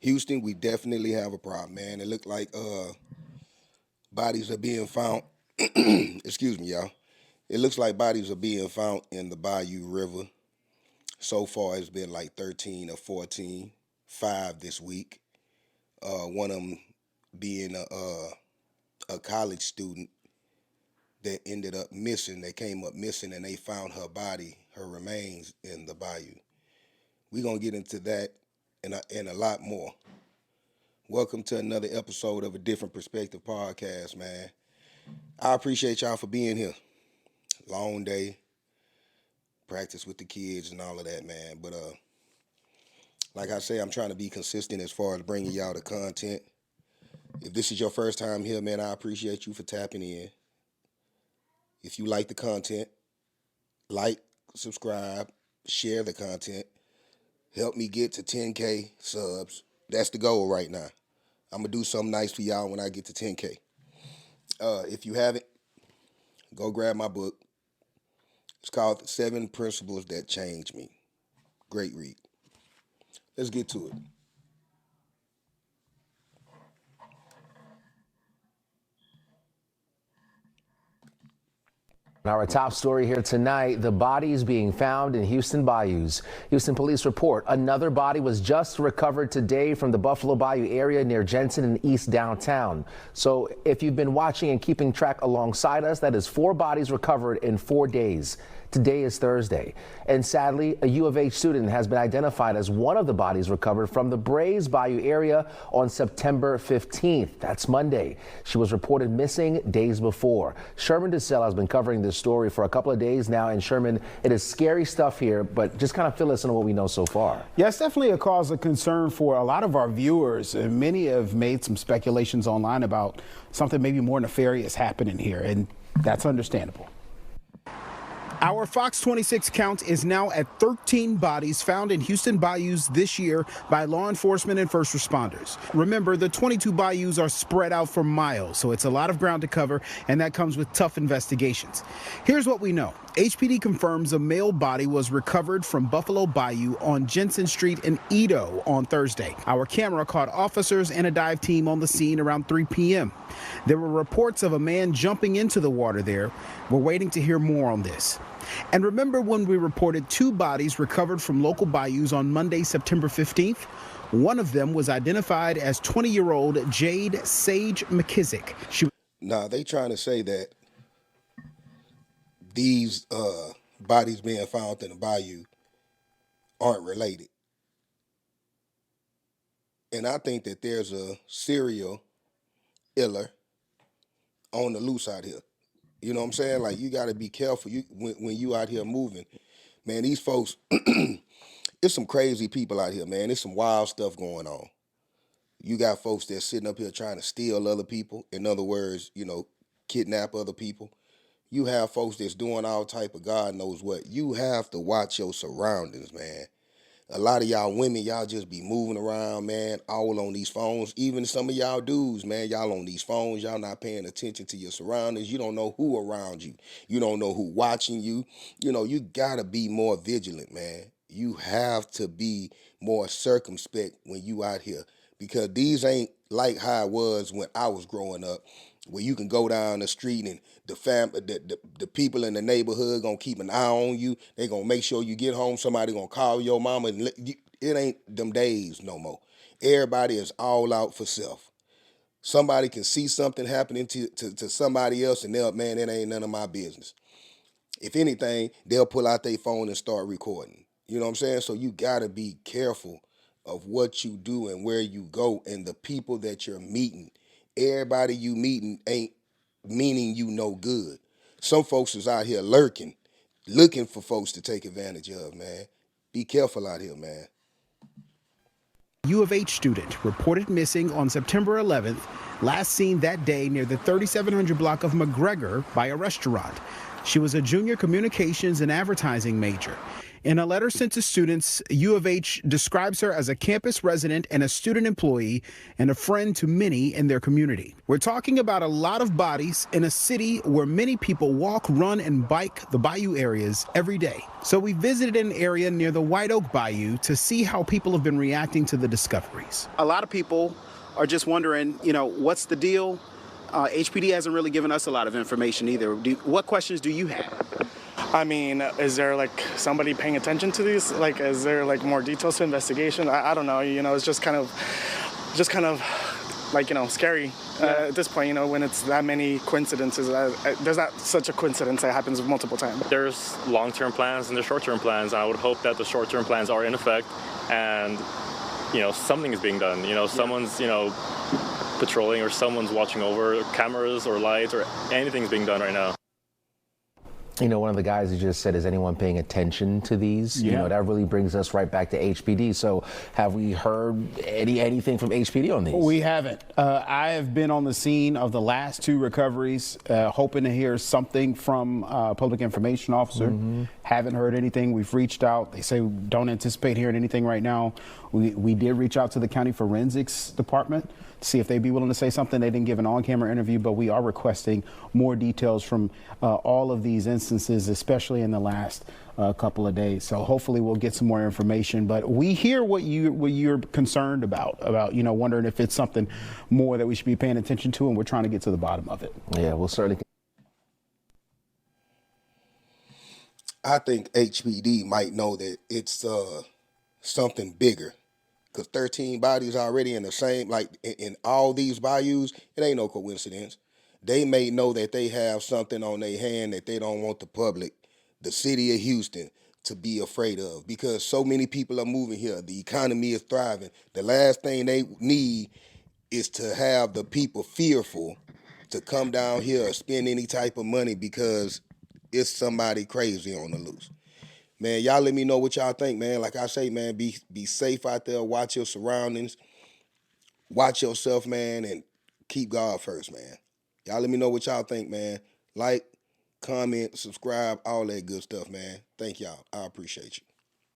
Houston, we definitely have a problem, man. It looked like bodies are being found. Excuse me, y'all. It looks like bodies are being found in the Bayou River. So far, it's been like 13 or 14, 5 this week. One of them being a college student that ended up missing. They came up missing and they found her body, her remains in the bayou. We're going to get into that and a lot more. Welcome to another episode of a Different Perspective podcast, man. I appreciate y'all for being here. Long day, practice with the kids and all of that, man. But like I say, I'm trying to be consistent as far as bringing y'all the content. If this is your first time here, man, I appreciate you for tapping in. If you like the content, like, subscribe, share the content. Help me get to 10K subs. That's the goal right now. I'm going to do something nice for y'all when I get to 10K. If you haven't, go grab my book. It's called The 7 Principles That Changed Me. Great read. Let's get to it. Our top story here tonight, the bodies being found in Houston bayous. Houston police report another body was just recovered today from the Buffalo Bayou area near Jensen and East downtown. So if you've been watching and keeping track alongside us, that is 4 bodies recovered in 4 days. Today is Thursday, and sadly, a U of H student has been identified as one of the bodies recovered from the Brays Bayou area on September 15th. That's Monday. She was reported missing days before. Sherman DeSell has been covering this story for a couple of days now, and Sherman, it is scary stuff here, but just kind of fill us in on what we know so far. Yeah, it's definitely a cause of concern for a lot of our viewers, and many have made some speculations online about something maybe more nefarious happening here, and that's understandable. Our Fox 26 count is now at 13 bodies found in Houston bayous this year by law enforcement and first responders. Remember, the 22 bayous are spread out for miles, so it's a lot of ground to cover, and that comes with tough investigations. Here's what we know. HPD confirms a male body was recovered from Buffalo Bayou on Jensen Street in Edo on Thursday. Our camera caught officers and a dive team on the scene around 3 p.m. There were reports of a man jumping into the water there. We're waiting to hear more on this. And remember when we reported 2 bodies recovered from local bayous on Monday, September 15th? One of them was identified as 20-year-old Jade Sage McKissick. Now, they trying to say that these bodies being found in the bayou aren't related. And I think that there's a serial iller on the loose out here. You know what I'm saying? Like, you got to be careful when you out here moving. Man, these folks, it's some crazy people out here, man. There's some wild stuff going on. You got folks that's sitting up here trying to steal other people. In other words, kidnap other people. You have folks that's doing all type of God knows what. You have to watch your surroundings, man. A lot of y'all women, y'all just be moving around, man, all on these phones. Even some of y'all dudes, man, y'all on these phones. Y'all not paying attention to your surroundings. You don't know who around you. You don't know who watching you. You got to be more vigilant, man. You have to be more circumspect when you out here. Because these ain't like how it was when I was growing up, where you can go down the street and the people in the neighborhood gonna keep an eye on you. They gonna make sure you get home. Somebody gonna call your mama. And it ain't them days no more. Everybody is all out for self. Somebody can see something happening to somebody else, and man, it ain't none of my business. If anything, they'll pull out their phone and start recording. You know what I'm saying? So you gotta be careful of what you do and where you go and the people that you're meeting. Everybody you meeting ain't meaning you no good. Some folks is out here lurking, looking for folks to take advantage of, man. Be careful out here, man. U of H student reported missing on September 11th, last seen that day near the 3700 block of McGregor by a restaurant. She was a junior communications and advertising major. In a letter sent to students, U of H describes her as a campus resident and a student employee and a friend to many in their community. We're talking about a lot of bodies in a city where many people walk, run, and bike the bayou areas every day. So we visited an area near the White Oak Bayou to see how people have been reacting to the discoveries. A lot of people are just wondering, what's the deal? HPD hasn't really given us a lot of information either. What questions do you have? I mean, is there like somebody paying attention to these? Like, is there like more details to investigation? I don't know. It's just kind of like, scary at this point. When it's that many coincidences. There's not such a coincidence that happens multiple times. There's long-term plans and there's short-term plans. I would hope that the short-term plans are in effect, and something is being done. Someone's patrolling, or someone's watching over cameras or lights, or anything's being done right now. One of the guys who just said, is anyone paying attention to these? Yeah. That really brings us right back to HPD. So have we heard anything from HPD on these? We haven't. I have been on the scene of the last two recoveries, hoping to hear something from public information officer. Haven't heard anything. We've reached out. They say don't anticipate hearing anything right now. We did reach out to the county forensics department to see if they'd be willing to say something. They didn't give an on-camera interview, but we are requesting more details from all of these instances, especially in the last couple of days. So hopefully we'll get some more information. But we hear what you're concerned about, wondering if it's something more that we should be paying attention to, and we're trying to get to the bottom of it. Yeah, we'll certainly. I think HPD might know that it's something bigger, because 13 bodies already in the same, like in all these bayous, it ain't no coincidence. They may know that they have something on their hand that they don't want the public, the city of Houston, to be afraid of, because so many people are moving here. The economy is thriving. The last thing they need is to have the people fearful to come down here or spend any type of money because it's somebody crazy on the loose. Man, y'all let me know what y'all think, man. Like I say, man, be safe out there. Watch your surroundings. Watch yourself, man, and keep God first, man. Y'all let me know what y'all think, man. Like, comment, subscribe, all that good stuff, man. Thank y'all. I appreciate you.